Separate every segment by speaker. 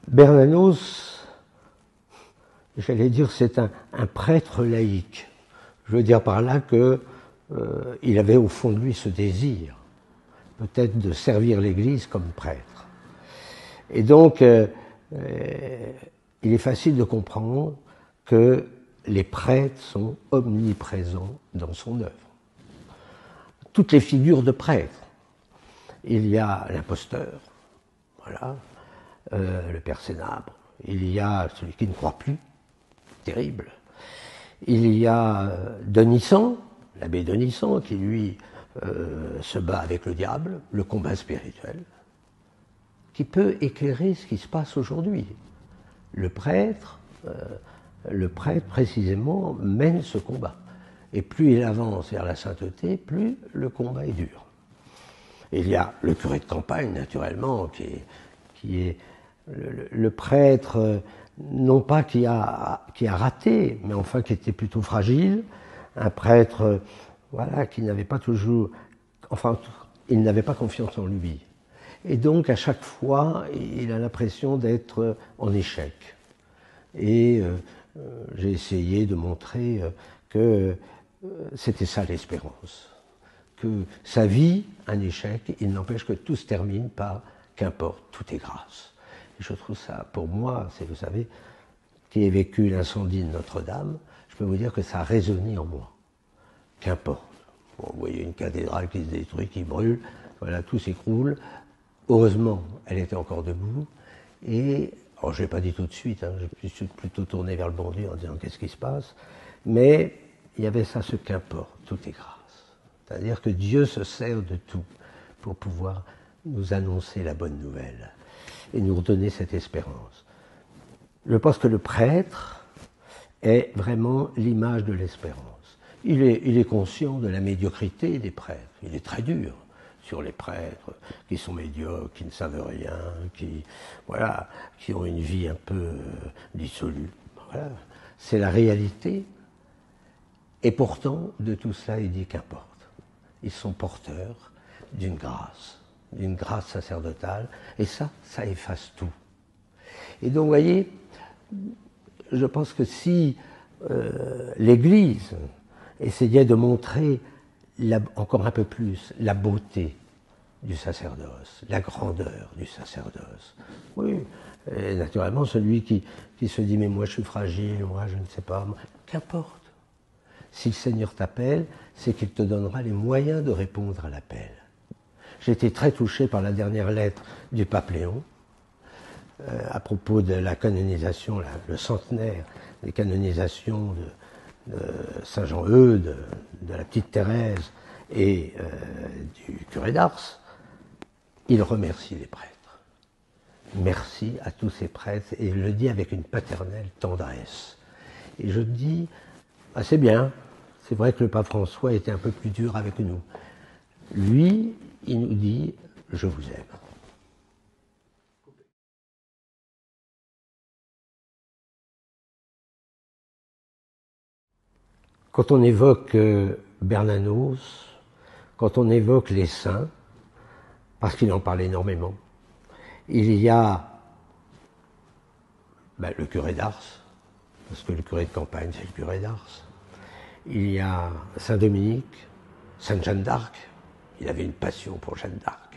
Speaker 1: Bernanos, j'allais dire, c'est un prêtre laïque. Je veux dire par là que il avait au fond de lui ce désir, peut-être de servir l'Église comme prêtre. Et donc, il est facile de comprendre que les prêtres sont omniprésents dans son œuvre. Toutes les figures de prêtres. Il y a l'imposteur, voilà, le père Cénabre. Il y a celui qui ne croit plus, terrible. Il y a Denissan, l'abbé Denissan, qui lui se bat avec le diable, le combat spirituel, qui peut éclairer ce qui se passe aujourd'hui. Le prêtre, précisément, mène ce combat. Et plus il avance vers la sainteté, plus le combat est dur. Il y a le curé de campagne, naturellement, qui est le prêtre, non pas qui a raté, mais enfin qui était plutôt fragile, un prêtre, voilà, qui n'avait pas toujours, enfin, il n'avait pas confiance en lui. Et donc, à chaque fois, il a l'impression d'être en échec. Et j'ai essayé de montrer que c'était ça l'espérance. Que sa vie, un échec, il n'empêche que tout se termine par qu'importe, tout est grâce. Et je trouve ça, pour moi, c'est, vous savez, qui ai vécu l'incendie de Notre-Dame, je peux vous dire que ça a résonné en moi. Qu'importe. Bon, vous voyez une cathédrale qui se détruit, qui brûle, voilà, tout s'écroule. Heureusement, elle était encore debout. Et, alors je ne l'ai pas dit tout de suite, hein, je suis plutôt tourné vers le bon Dieu en disant qu'est-ce qui se passe. Mais il y avait ça, ce qu'importe, tout est grâce. C'est-à-dire que Dieu se sert de tout pour pouvoir nous annoncer la bonne nouvelle et nous redonner cette espérance. Je pense que le prêtre est vraiment l'image de l'espérance. Il est conscient de la médiocrité des prêtres. Il est très dur sur les prêtres qui sont médiocres, qui ne savent rien, qui ont une vie un peu dissolue. Voilà. C'est la réalité. Et pourtant, de tout cela, il dit qu'importe. Ils sont porteurs d'une grâce sacerdotale, et ça efface tout. Et donc, vous voyez, je pense que si l'Église essayait de montrer encore un peu plus la beauté du sacerdoce, la grandeur du sacerdoce, oui, et naturellement, celui qui se dit « mais moi je suis fragile, moi je ne sais pas », qu'importe. Si le Seigneur t'appelle, c'est qu'il te donnera les moyens de répondre à l'appel. J'ai été très touché par la dernière lettre du pape Léon, à propos de la canonisation, le centenaire des canonisations de Saint Jean-Eudes, de la petite Thérèse et du curé d'Ars. Il remercie les prêtres. Merci à tous ces prêtres, et il le dit avec une paternelle tendresse. Et je dis, ah, c'est bien, c'est vrai que le pape François était un peu plus dur avec nous. Lui, il nous dit, je vous aime. Quand on évoque Bernanos, quand on évoque les saints, parce qu'il en parle énormément, il y a le curé d'Ars, parce que le curé de campagne, c'est le curé d'Ars. Il y a Saint-Dominique, Sainte Jeanne d'Arc, il avait une passion pour Jeanne d'Arc.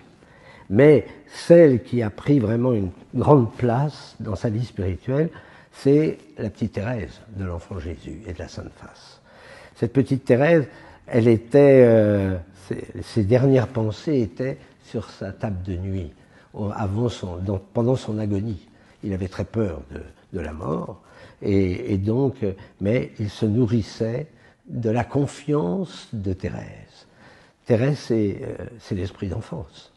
Speaker 1: Mais celle qui a pris vraiment une grande place dans sa vie spirituelle, c'est la petite Thérèse de l'Enfant Jésus et de la Sainte Face. Cette petite Thérèse, elle était, ses dernières pensées étaient sur sa table de nuit, pendant son agonie. Il avait très peur de la mort, et donc, mais il se nourrissait de la confiance de Thérèse. Thérèse, c'est l'esprit d'enfance.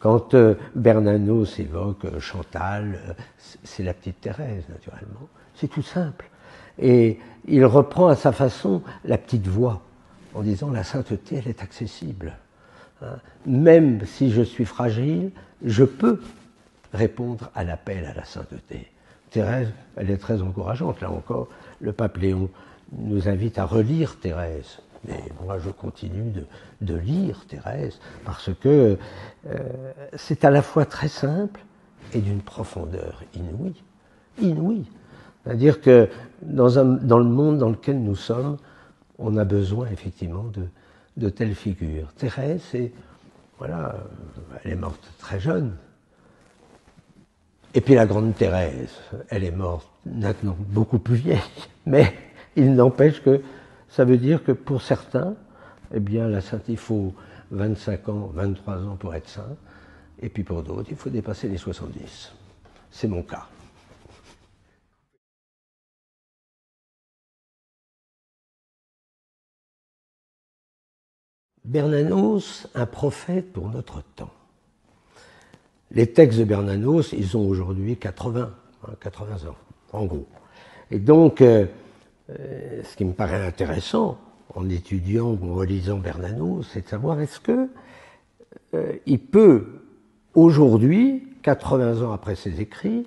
Speaker 1: Quand Bernanos évoque Chantal, c'est la petite Thérèse, naturellement. C'est tout simple. Et il reprend à sa façon la petite voix, en disant la sainteté, elle est accessible. Hein. Même si je suis fragile, je peux répondre à l'appel à la sainteté. Thérèse, elle est très encourageante. Là encore, le pape Léon nous invite à relire Thérèse. Mais moi, je continue de lire Thérèse, parce que c'est à la fois très simple et d'une profondeur inouïe. Inouïe. C'est-à-dire que dans le monde dans lequel nous sommes, on a besoin effectivement de telles figures. Thérèse, voilà, elle est morte très jeune. Et puis la grande Thérèse, elle est morte maintenant beaucoup plus vieille. Mais il n'empêche que ça veut dire que pour certains, eh bien, la sainte, il faut 25 ans, 23 ans pour être saint. Et puis pour d'autres, il faut dépasser les 70. C'est mon cas. Bernanos, un prophète pour notre temps. Les textes de Bernanos, ils ont aujourd'hui 80 ans, en gros. Et donc, ce qui me paraît intéressant, en étudiant ou en relisant Bernanos, c'est de savoir est-ce que il peut, aujourd'hui, 80 ans après ses écrits,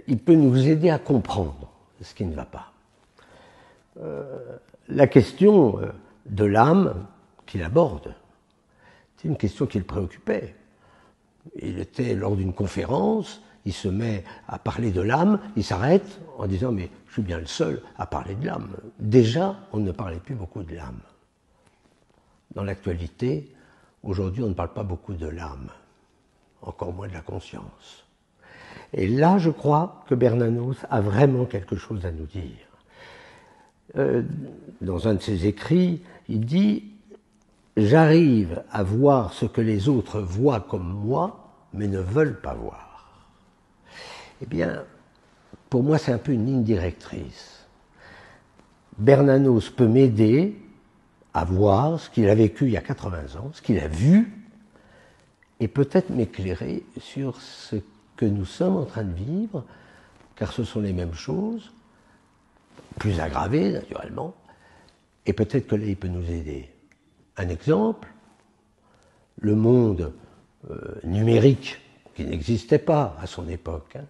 Speaker 1: il peut nous aider à comprendre ce qui ne va pas. La question de l'âme qu'il aborde, c'est une question qui le préoccupait. Il était lors d'une conférence, il se met à parler de l'âme, il s'arrête en disant « mais je suis bien le seul à parler de l'âme ». Déjà, on ne parlait plus beaucoup de l'âme. Dans l'actualité, aujourd'hui, on ne parle pas beaucoup de l'âme, encore moins de la conscience. Et là, je crois que Bernanos a vraiment quelque chose à nous dire. Dans un de ses écrits, il dit « J'arrive à voir ce que les autres voient comme moi, mais ne veulent pas voir. » Eh bien, pour moi, c'est un peu une ligne directrice. Bernanos peut m'aider à voir ce qu'il a vécu il y a 80 ans, ce qu'il a vu, et peut-être m'éclairer sur ce que nous sommes en train de vivre, car ce sont les mêmes choses, plus aggravées naturellement, et peut-être que là, il peut nous aider. Un exemple, le monde numérique, qui n'existait pas à son époque, hein,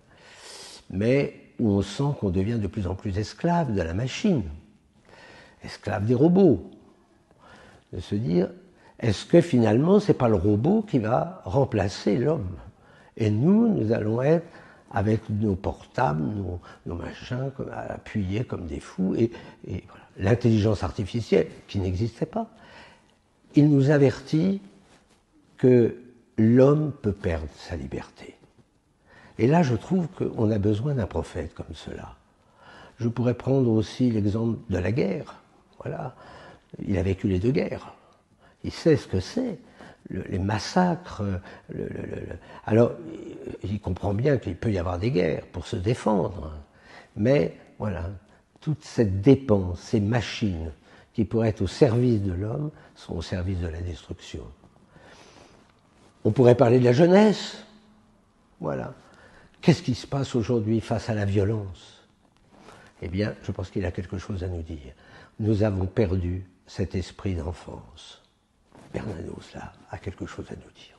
Speaker 1: mais où on sent qu'on devient de plus en plus esclave de la machine, esclave des robots. De se dire, est-ce que finalement, ce n'est pas le robot qui va remplacer l'homme? Et nous allons être avec nos portables, nos machins, appuyés comme des fous, et voilà. L'intelligence artificielle, qui n'existait pas, il nous avertit que l'homme peut perdre sa liberté. Et là, je trouve qu'on a besoin d'un prophète comme cela. Je pourrais prendre aussi l'exemple de la guerre. Voilà. Il a vécu les deux guerres. Il sait ce que c'est, les massacres. Alors, il comprend bien qu'il peut y avoir des guerres pour se défendre. Mais, voilà, toute cette dépense, ces machines qui pourraient être au service de l'homme, sont au service de la destruction. On pourrait parler de la jeunesse. Voilà. Qu'est-ce qui se passe aujourd'hui face à la violence? Eh bien, je pense qu'il a quelque chose à nous dire. Nous avons perdu cet esprit d'enfance. Bernanos, là, a quelque chose à nous dire.